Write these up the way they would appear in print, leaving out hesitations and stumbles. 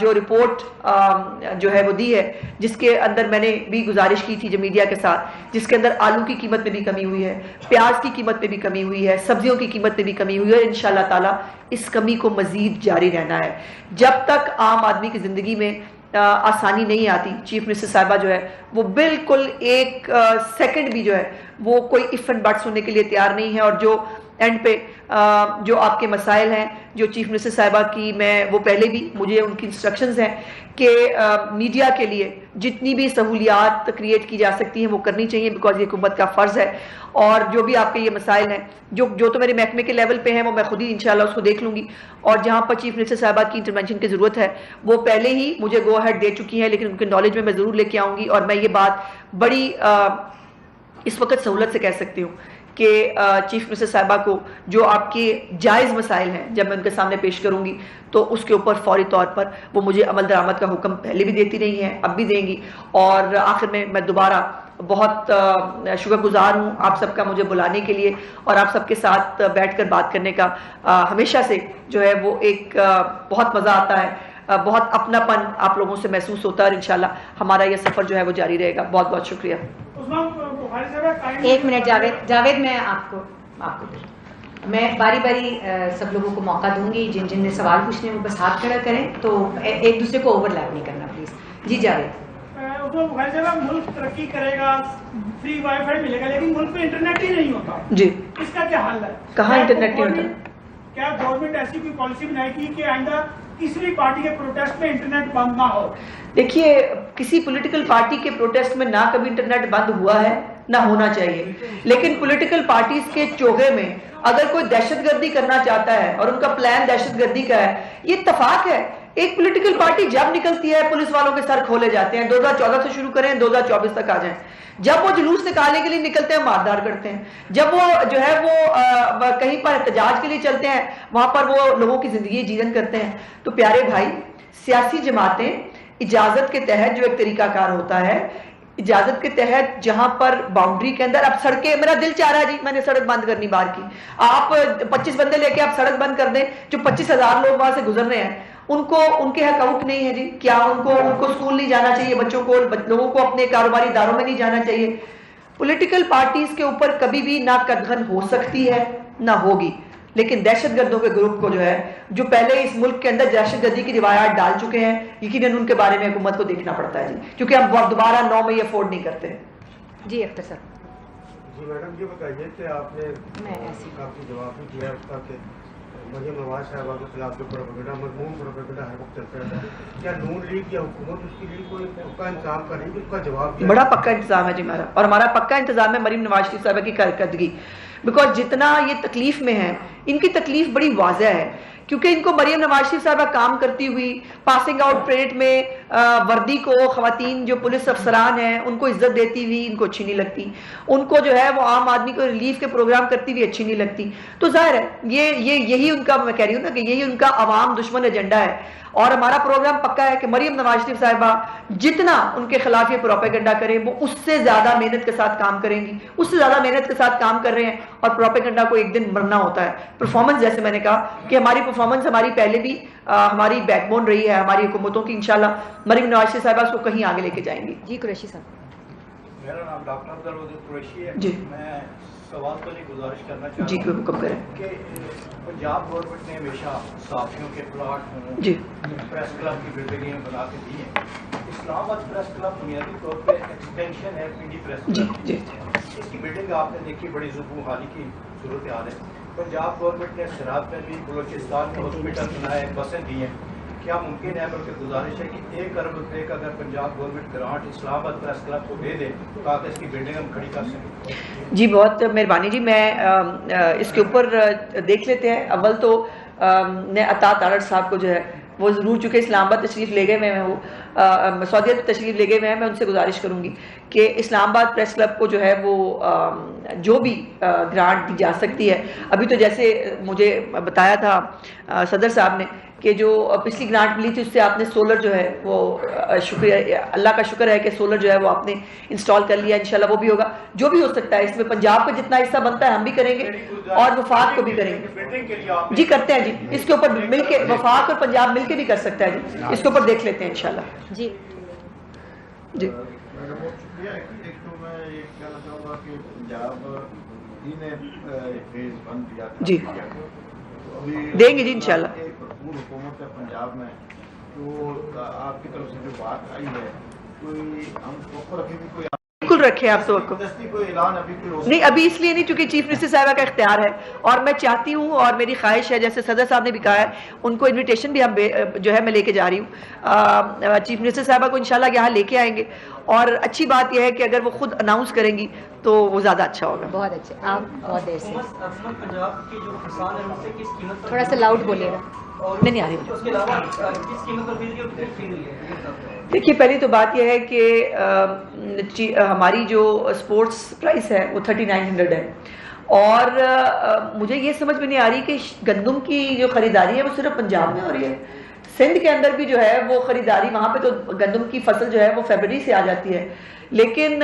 جو رپورٹ جو ہے وہ دی ہے، جس کے اندر میں نے بھی گزارش کی تھی جو میڈیا کے ساتھ، جس کے اندر آلو کی قیمت میں بھی کمی ہوئی ہے، پیاز کی قیمت میں بھی کمی ہوئی ہے، سبزیوں کی قیمت میں بھی کمی ہوئی ہے، اور انشاءاللہ تعالیٰ اس کمی کو مزید جاری رہنا ہے۔ جب تک عام آدمی کی زندگی میں آسانی نہیں آتی، چیف منسٹر صاحبہ جو ہے وہ بالکل ایک سیکنڈ بھی جو ہے وہ کوئی اف اینڈ بٹ سننے کے لیے تیار نہیں ہے، اور جو اینڈ پہ جو آپ کے مسائل ہیں جو چیف منسٹر صاحبہ کی میں وہ پہلے بھی مجھے ان کی انسٹرکشنز ہیں کہ میڈیا کے لیے جتنی بھی سہولیات کریٹ کی جا سکتی ہیں وہ کرنی چاہیے، بیکاز یہ حکومت کا فرض ہے، اور جو بھی آپ کے یہ مسائل ہیں جو تو میرے محکمے کے لیول پہ ہیں وہ میں خود ہی انشاءاللہ اس کو دیکھ لوں گی، اور جہاں پر چیف منسٹر صاحبہ کی انٹرونشن کی ضرورت ہے وہ پہلے ہی مجھے گو ہیڈ دے چکی ہیں، لیکن ان کے نالج میں ضرور لے کے آؤں گی، اور میں یہ بات بڑی اس وقت سہولت سے کہہ سکتی ہوں کہ چیف منسٹر صاحبہ کو جو آپ کے جائز مسائل ہیں جب میں ان کے سامنے پیش کروں گی تو اس کے اوپر فوری طور پر وہ مجھے عمل درآمد کا حکم پہلے بھی دیتی رہی ہیں، اب بھی دیں گی، اور آخر میں دوبارہ بہت شکر گزار ہوں آپ سب کا مجھے بلانے کے لیے، اور آپ سب کے ساتھ بیٹھ کر بات کرنے کا ہمیشہ سے جو ہے وہ ایک بہت مزہ آتا ہے، بہت اپنا پن آپ لوگوں سے محسوس ہوتا ہے، اور انشاءاللہ ہمارا یہ سفر جو ہے وہ جاری رہے گا۔ بہت بہت شکریہ۔ ایک منٹ جاوید میں آپ کو میں باری باری سب لوگوں کو موقع دوں گی، جن نے سوال پوچھنے وہ بس ہاتھ کھڑا کریں، تو ایک دوسرے کو اوور لیپ نہیں کرنا پلیز۔ جی جاوید۔ ملک ترقی کرے گا، فری وائی فائی ملے گا، لیکن ملک میں انٹرنیٹ ہی نہیں ہوتا، جی اس کا کیا حل ہے؟ کہاں انٹرنیٹ نہیں ہوتا؟ کیا گورنمنٹ ایسی کوئی پالیسی بنائے گی کہ آئندہ کسی بھی پارٹی کے پروٹیسٹ میں انٹرنیٹ بند نہ ہو؟ دیکھیے، کسی پولیٹیکل پارٹی کے پروٹیسٹ میں نہ کبھی انٹرنیٹ بند ہوا ہے نہ ہونا چاہیے، لیکن پولیٹیکل پارٹیز کے چوغے میں اگر کوئی دہشت گردی کرنا چاہتا ہے اور ان کا پلان دہشت گردی کا ہے، یہ اتفاق ہے۔ ایک پولیٹیکل پارٹی جب نکلتی ہے پولیس والوں کے سر کھولے جاتے ہیں، 2014 سے شروع کریں 2024 تک آ جائیں، جب وہ جلوس نکالنے کے لیے نکلتے ہیں ماردار کرتے ہیں، جب وہ جو ہے وہ کہیں پر احتجاج کے لیے چلتے ہیں وہاں پر وہ لوگوں کی زندگی جیرن کرتے ہیں۔ تو پیارے بھائی، سیاسی جماعتیں اجازت کے تحت جو ایک طریقہ کار ہوتا ہے، اجازت کے تحت جہاں پر باؤنڈری کے اندر، اب سڑکیں، میرا دل چاہ رہا ہے جی میں نے سڑک بند کرنی بار کی، آپ 25 بندے لے کے آپ سڑک بند کر دیں، جو 25,000 لوگ وہاں سے گزر رہے ہیں، ان کو ان کے حق آؤٹ نہیں ہے جی؟ کیا ان کو اسکول نہیں جانا چاہیے؟ بچوں کو، لوگوں کو اپنے کاروباری اداروں میں نہیں جانا چاہیے؟ پولیٹیکل پارٹیز کے اوپر کبھی بھی نہ قدغن ہو سکتی ہے نہ ہوگی، لیکن دہشت گردوں کے گروپ کو جو ہے، جو پہلے اس ملک کے اندر دہشت گردی کی روایات ڈال چکے ہیں، یقیناً ان کے بارے میں حکومت کو دیکھنا پڑتا ہے جی، کیونکہ ہم دوبارہ 9 میں یہ افورڈ نہیں کرتے۔ جی اختر صاحب۔ جی میڈم، یہ بتائیے کہ آپ نے کافی جواب بھی دیا اس کا کہ مریم نواز صاحبہ کے خلاف جو پروپیگنڈا، مضمون پروپیگنڈا ہر وقت چلتا رہتا ہے، کیا نون لیگ یا حکومت اس کے لیے کوئی پکا انتظام کرے گی؟ اس کا جواب دیا بڑا پکا انتظام ہے جی ہمارا، اور ہمارا پکا انتظام ہے مریم نواز شریف صاحبہ کی کارکردگی، بیکاز جتنا یہ تکلیف میں ہیں، ان کی تکلیف بڑی واضح ہے، کیونکہ ان کو مریم نواز شریف صاحبہ کام کرتی ہوئی پاسنگ آؤٹ پریڈ میں وردی کو، خواتین جو پولیس افسران ہیں ان کو عزت دیتی ہوئی ان کو اچھی نہیں لگتی، ان کو جو ہے وہ عام آدمی کو ریلیف کے پروگرام کرتی ہوئی اچھی نہیں لگتی، تو ظاہر ہے یہی ان کا، میں کہہ رہی ہوں نا کہ یہی ان کا عوام دشمن ایجنڈا ہے، اور ہمارا پروگرام پکا ہے کہ مریم نواز شریف صاحبہ جتنا ان کے خلاف یہ پروپیگنڈا کریں وہ اس سے زیادہ محنت کے ساتھ کام کریں گی، اس سے زیادہ محنت کے ساتھ کام کر رہے ہیں، اور پروپیگنڈا کو ایک دن مرنا ہوتا ہے۔ پرفارمنس، جیسے میں نے کہا کہ ہماری پرفارمنس ہماری پہلے بھی ہماری بیک بون رہی ہے ہماری حکومتوں کی، انشاءاللہ مریم نواز شریف صاحبہ اس کو کہیں آگے لے کے جائیں گی۔ جی قریشی صاحب۔ میرا نام ڈاکٹر عبدالودود قریشی ہے۔ جی میں سوال تو نہیں گزارش کرنا چاہتا جی، کوئی حکم کریں۔ کہ پنجاب گورنمنٹ نے ہمیشہ صحافیوں کے پلاٹ ہوں، جی پریس کلب کی بلڈنگیں بنا کے دی ہیں۔ اسلام آباد پریس کلب بنیادی طور پہ ایکسٹینشن ہے پی ڈی پریس جی کلب، جی اس کی بلڈنگ آپ نے دیکھی، بڑی زبوں حالی کی صورت حال ہے۔ پنجاب گورنمنٹ نے سرحد میں بھی بلوچستان میں ہاسپٹل بنائے، بسیں دی ہیں، کیا ممکن ہے؟ بلکہ گزارش ہے کہ 1 ارب روپے کا اگر پنجاب گورنمنٹ گرانٹ اسلام آباد پریس کلب کو دے دے تاکہ اس کی بلڈنگ ہم کھڑی کر سکیں۔ جی بہت مہربانی جی، میں اس کے اوپر دیکھ لیتے ہیں۔ اول تو نے عطا تارڑ صاحب کو جو ہے وہ ضرور، چونکہ اسلام آباد تشریف لے گئے میں وہ سعودیت تشریف لے گئے ہوئے ہیں، میں ان سے گزارش کروں گی کہ اسلام آباد پریس کلب کو جو ہے وہ جو بھی گرانٹ دی جا سکتی ہے، ابھی تو جیسے مجھے بتایا تھا صدر صاحب نے کہ جو پچھلی گرانٹ ملی تھی اس سے آپ نے سولر جو ہے وہ شکریہ اللہ کا شکر ہے کہ سولر جو ہے وہ آپ نے انسٹال کر لیا. انشاءاللہ وہ بھی ہوگا. جو بھی ہو سکتا ہے اس میں پنجاب کا جتنا حصہ بنتا ہے ہم بھی کریں گے اور وفاق کو بھی کریں گے. جی کرتے ہیں جی, اس کے اوپر مل کے وفاق اور پنجاب مل کے بھی کر سکتا ہے جی, اس کے اوپر دیکھ لیتے ہیں انشاءاللہ. جی جی بہت شکریہ. ایک تو میں یہ کہنا چاہوں گا کہ پنجاب ہی نے فیز 1 دیا تھا جی دیں گے جی انشاءاللہ. بھرپور حکومت ہے پنجاب میں, تو آپ کی طرف سے جو بات آئی ہے کوئی ہم پراپر ابھی بھی کوئی بالکل رکھے آپ توقع کوئی اعلان ابھی کوئی نہیں, ابھی اس لیے نہیں چونکہ چیف منسٹر صاحبہ کا اختیار ہے, اور میں چاہتی ہوں اور میری خواہش ہے جیسے صدر صاحب نے بھی کہا ہے ان کو انویٹیشن بھی ہم جو ہے میں لے کے جا رہی ہوں. چیف منسٹر صاحبہ کو انشاءاللہ یہاں لے کے آئیں گے, اور اچھی بات یہ ہے کہ اگر وہ خود اناؤنس کریں گی تو وہ زیادہ اچھا ہوگا. بہت اچھے. آپ بہت دیر سے پنجاب کی جو کسان ہے ان سے کس قیمت پر تھوڑا سا لاؤڈ بولیے گا. نہیں آ رہی. اس کے علاوہ کس قیمت پر بجلی اور کتنی خرید رہی ہے؟ دیکھیے پہلی تو بات یہ ہے کہ ہماری جو اسپورٹس پرائس ہے وہ 3900 ہے, اور مجھے یہ سمجھ میں نہیں آ رہی کہ گندم کی جو خریداری ہے وہ صرف پنجاب میں ہو رہی ہے. سندھ کے اندر بھی جو ہے وہ خریداری, وہاں پہ تو گندم کی فصل جو ہے وہ فیبرری سے آ جاتی ہے, لیکن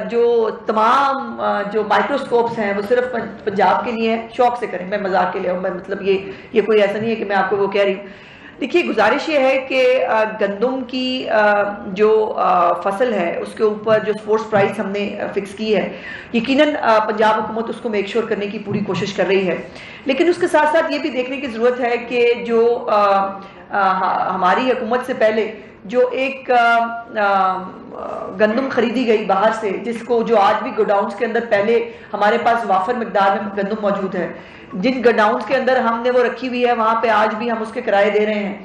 جو تمام جو مائکروسکوپس ہیں وہ صرف پنجاب کے لیے ہیں. شوق سے کریں, میں مذاق کے لیے ہوں, میں مطلب یہ کوئی ایسا نہیں ہے کہ میں آپ کو وہ کہہ رہی ہوں. دیکھیے گزارش یہ ہے کہ گندم کی جو فصل ہے اس کے اوپر جو سپورٹس پرائس ہم نے فکس کی ہے, یقیناً پنجاب حکومت اس کو میک شور کرنے کی پوری کوشش کر رہی ہے, لیکن اس کے ساتھ ساتھ یہ بھی دیکھنے کی ضرورت ہے کہ جو ہماری حکومت سے پہلے جو ایک گندم خریدی گئی باہر سے, جس کو جو آج بھی گوڈاؤنز کے اندر پہلے ہمارے پاس وافر مقدار میں گندم موجود ہے, جن گوڈاؤنز کے اندر ہم نے وہ رکھی ہوئی ہے وہاں پہ آج بھی ہم اس کے کرائے دے رہے ہیں,